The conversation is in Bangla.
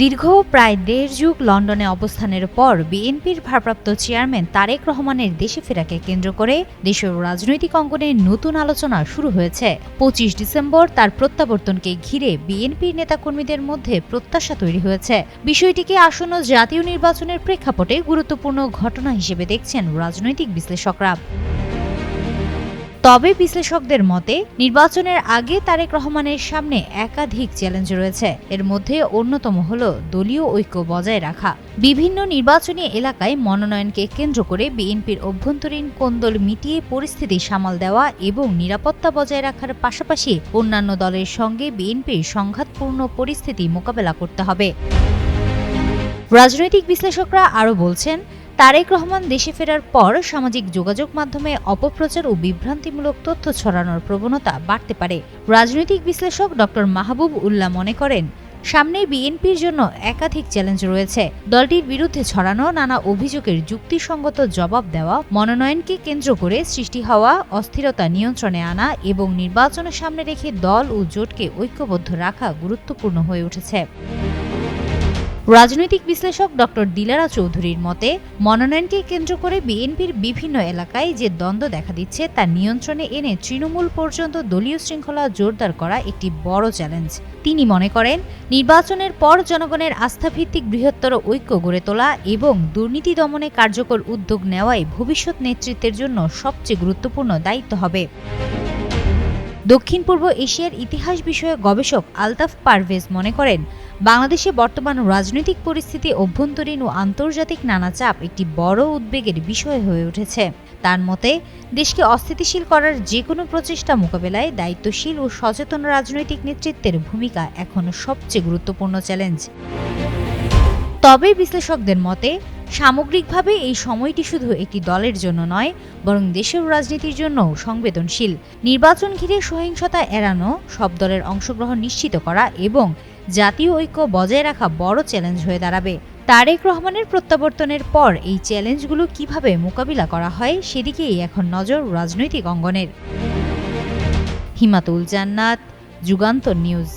দীর্ঘ প্রায় দেড় যুগ লন্ডনে অবস্থানের পর বিএনপির ভারপ্রাপ্ত চেয়ারম্যান তারেক রহমানের দেশে ফেরাকে কেন্দ্র করে দেশের রাজনৈতিক অঙ্গনে নতুন আলোচনা শুরু হয়েছে। ২৫ ডিসেম্বর তার প্রত্যাবর্তনকে ঘিরে বিএনপির নেতাকর্মীদের মধ্যে প্রত্যাশা তৈরি হয়েছে। বিষয়টিকে আসন্ন জাতীয় নির্বাচনের প্রেক্ষাপটে গুরুত্বপূর্ণ ঘটনা হিসেবে দেখছেন রাজনৈতিক বিশ্লেষকরা। তবে বিশ্লেষকদের মতে নির্বাচনের আগে তারেক রহমানের সামনে একাধিক চ্যালেঞ্জ রয়েছে। এর মধ্যে অন্যতম হল দলীয় ঐক্য বজায় রাখা। বিভিন্ন নির্বাচনী এলাকায় মনোনয়নকে কেন্দ্র করে বিএনপির অভ্যন্তরীণ কোন্দল মিটিয়ে পরিস্থিতি সামাল দেওয়া এবং নিরাপত্তা বজায় রাখার পাশাপাশি অন্যান্য দলের সঙ্গে বিএনপির সংঘাতপূর্ণ পরিস্থিতি মোকাবেলা করতে হবে। রাজনৈতিক বিশ্লেষকরা আরও বলছেন, তারেক রহমান দেশে ফেরার পর সামাজিক যোগাযোগ মাধ্যমে অপপ্রচার ও বিভ্রান্তিমূলক তথ্য ছড়ানোর প্রবণতা বাড়তে পারে। রাজনৈতিক বিশ্লেষক ডক্টর মাহবুব উল্লাহ মনে করেন, সামনে বিএনপির জন্য একাধিক চ্যালেঞ্জ রয়েছে। দলটির বিরুদ্ধে ছড়ানো নানা অভিযোগের যুক্তিসঙ্গত জবাব দেওয়া, মনোনয়নকে কেন্দ্র করে সৃষ্টি হওয়া অস্থিরতা নিয়ন্ত্রণে আনা এবং নির্বাচনের সামনে রেখে দল ও জোটকে ঐক্যবদ্ধ রাখা গুরুত্বপূর্ণ হয়ে উঠেছে। রাজনৈতিক বিশ্লেষক ডক্টর দিলারা চৌধুরীর মতে, মনোনয়নকে কেন্দ্র করে বিএনপির বিভিন্ন এলাকায় যে দ্বন্দ্ব দেখা দিচ্ছে তা নিয়ন্ত্রণে এনে তৃণমূল পর্যন্ত দলীয় শৃঙ্খলা জোরদার করা একটি বড় চ্যালেঞ্জ। তিনি মনে করেন, নির্বাচনের পর জনগণের আস্থাভিত্তিক বৃহত্তর ঐক্য গড়ে তোলা এবং দুর্নীতি দমনে কার্যকর উদ্যোগ নেওয়াই ভবিষ্যৎ নেতৃত্বের জন্য সবচেয়ে গুরুত্বপূর্ণ দায়িত্ব হবে। দক্ষিণ পূর্ব এশিয়ার ইতিহাস বিষয়ক গবেষক আলতাফ পারভেজ মনে করেন, বাংলাদেশে বর্তমান রাজনৈতিক পরিস্থিতি, অভ্যন্তরীণ ও আন্তর্জাতিক নানা চাপ একটি বড় উদ্বেগের বিষয় হয়ে উঠেছে। তার মতে, দেশকে অস্থিতিশীল করার যে কোনো প্রচেষ্টা মোকাবেলায় দায়িত্বশীল ও সচেতন রাজনৈতিক নেতৃত্বের ভূমিকা এখন সবচেয়ে গুরুত্বপূর্ণ চ্যালেঞ্জ। তবে বিশ্লেষকদের মতে, সামগ্রিকভাবে এই সময়টি শুধু একটি দলের জন্য নয়, বরং দেশের রাজনীতির জন্যও সংবেদনশীল। নির্বাচন ঘিরে সহিংসতা এড়ানো, সব দলের অংশগ্রহণ নিশ্চিত করা এবং জাতীয় ঐক্য বজায় রাখা বড় চ্যালেঞ্জ হয়ে দাঁড়াবে। তারেক রহমানের প্রত্যাবর্তনের পর এই চ্যালেঞ্জগুলো কিভাবে মোকাবিলা করা হয় সেদিকেই এখন নজর রাজনৈতিক অঙ্গনের। হিমাতুল জান্নাত, যুগান্তর নিউজ।